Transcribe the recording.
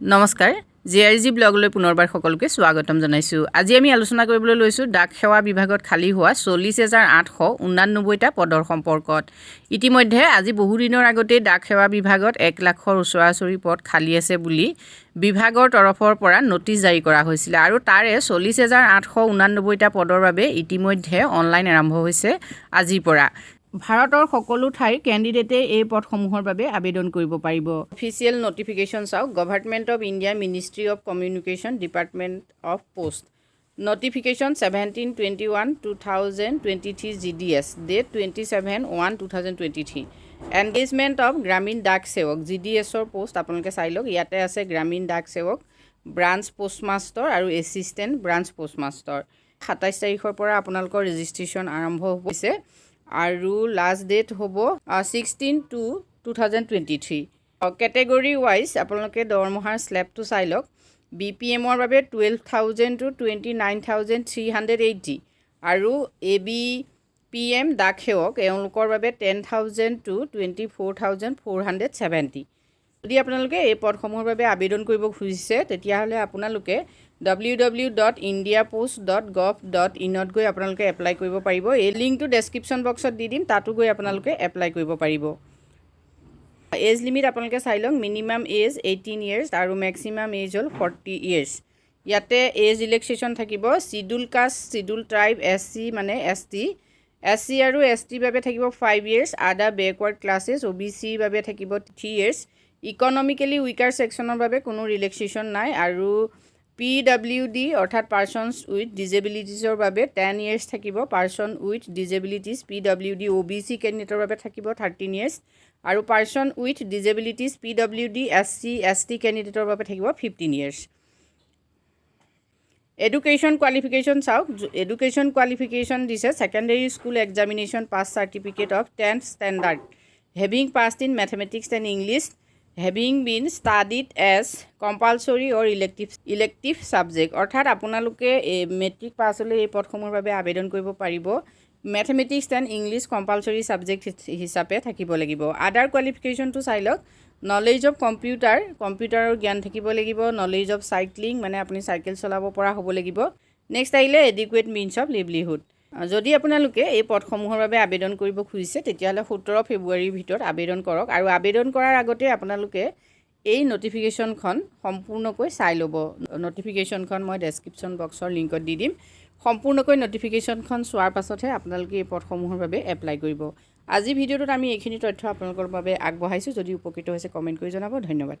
নমস্কাৰ জিআৰজি ব্লগলৈ পুনৰবাৰ সকলোকে স্বাগতম জনাইছোঁ। আজি আমি আলোচনা কৰিবলৈ লৈছোঁ ডাক সেৱা বিভাগত খালী হোৱা 40,889টা পদৰ সম্পৰ্কত। ইতিমধ্যে আজি বহুদিনৰ আগতেই ডাক সেৱা বিভাগত 1 লাখৰ ওচৰা-ওচৰি পদ খালী আছে বুলি বিভাগৰ তৰফৰ পৰা নটিচ জাৰি কৰা হৈছিল আৰু তাৰে 40,889টা পদৰ বাবে ইতিমধ্যে অনলাইন আৰম্ভ হৈছে আজিৰ পৰা। ভাৰতৰ সকলো ঠাইৰ কেণ্ডিডেটে এই পদসমূহৰ বাবে আবেদন কৰিব পাৰিব। অফিচিয়েল নটিফিকেশ্যন চাওক। Government of India ministry of communication department of post notification 1721/2023 GDS date 27/1/2023 engagement of Gramin Dak Sevak GDSৰ post আপোনালোকে চাই লওক। ইয়াতে আছে গ্ৰামীণ ডাক সেৱক, ব্ৰাঞ্চ পোষ্টমাষ্টাৰ আৰু এছিষ্টেণ্ট ব্ৰাঞ্চ পোষ্টমাষ্টাৰ। 27 তাৰিখৰ পৰা আপোনালোকৰ ৰেজিষ্ট্ৰেশ্যন আৰম্ভ হৈছে আৰু লাষ্ট ডেট হ'ব 16/2/2023। কেটেগৰী ৱাইজ আপোনালোকে দৰমহাৰ স্লেবটো চাই লওক। BPMৰ বাবে 12,000 to 29,380 আৰু ABPM ডাক সেৱক এওঁলোকৰ বাবে 10,000 to 24,470। যদি আপোনালোকে এই পদসমূহৰ বাবে আবেদন কৰিব খুজিছে তেতিয়াহ'লে আপোনালোকে www.indiapost.gov.in গৈ আপোনালোকে এপ্লাই কৰিব পাৰিব। এই লিংকটো ডেছক্ৰিপশ্যন বক্সত দি দিম, তাতো গৈ আপোনালোকে এপ্লাই কৰিব পাৰিব। এজ লিমিট আপোনালোকে চাই লওক। মিনিমাম এজ 18 ইয়াৰ্ছ আৰু মেক্সিমাম এজ হ'ল 40 ইয়াৰ্ছ। ইয়াতে এজ ৰিলেক্সেশ্যন থাকিব। Scheduled caste, scheduled tribe, SC মানে ST আৰু STৰ বাবে থাকিব 5 ইয়াৰ্ছ। আদাৰ বেকৱাৰ্ড ক্লাছেছ OBCৰ বাবে থাকিব 3 ইয়াৰ্ছ। ইকনমিকেলি উইকাৰ ছেকশ্যনৰ বাবে কোনো ৰিলেক্সেশ্যন নাই আৰু PWD অৰ্থাৎ পাৰ্চনছ উইথ ডিজেবিলিটিছৰ বাবে 10 ইয়াৰ্ছ থাকিব। Person with disabilities PWD OBC কেণ্ডিডেটৰ বাবে থাকিব 13 ইয়াৰ্ছ আৰু person with disabilities PWD SC ST কেণ্ডিডেটৰ বাবে থাকিব 15 ইয়াৰ্ছ। এডুকেশ্যন কোৱালিফিকেশ্যন চাওক। এডুকেশ্যন কোৱালিফিকেশ্যন দিছে secondary school examination pass certificate of 10th standard having passed in mathematics and English having been studied as compulsory or elective subject. অৰ্থাৎ আপোনালোকে matric pass হ'লে এই পদসমূহৰ বাবে আবেদন কৰিব পাৰিব। Mathematics and English compulsory subject হিচাপে থাকিব লাগিব। আদাৰ কোৱালিফিকেশ্যনটো চাই লওক। নলেজ অফ কম্পিউটাৰৰ জ্ঞান থাকিব লাগিব। নলেজ অফ চাইক্লিং মানে আপুনি চাইকেল চলাব পৰা হ'ব লাগিব। নেক্সট আহিলে এডিকুৱেট মিনছ অফ লিভলিহুড। যদি আপোনালোকে এই পদসমূহৰ বাবে আবেদন কৰিব খুজিছে তেতিয়াহ'লে 17 ফেব্ৰুৱাৰীৰ ভিতৰত আবেদন কৰক আৰু আবেদন কৰাৰ আগতে আপোনালোকে এই নটিফিকেশ্যনখন সম্পূৰ্ণকৈ চাই ল'ব। নটিফিকেশ্যনখন মই ডেছক্ৰিপশ্যন বক্সৰ লিংকত দি দিম। সম্পূৰ্ণকৈ নটিফিকেশ্যনখন চোৱাৰ পাছতহে আপোনালোকে এই পদসমূহৰ বাবে এপ্লাই কৰিব। আজি ভিডিঅ'টোত আমি এইখিনি তথ্য আপোনালোকৰ বাবে আগবঢ়াইছোঁ। যদি উপকৃত হৈছে কমেণ্ট কৰি জনাব। ধন্যবাদ।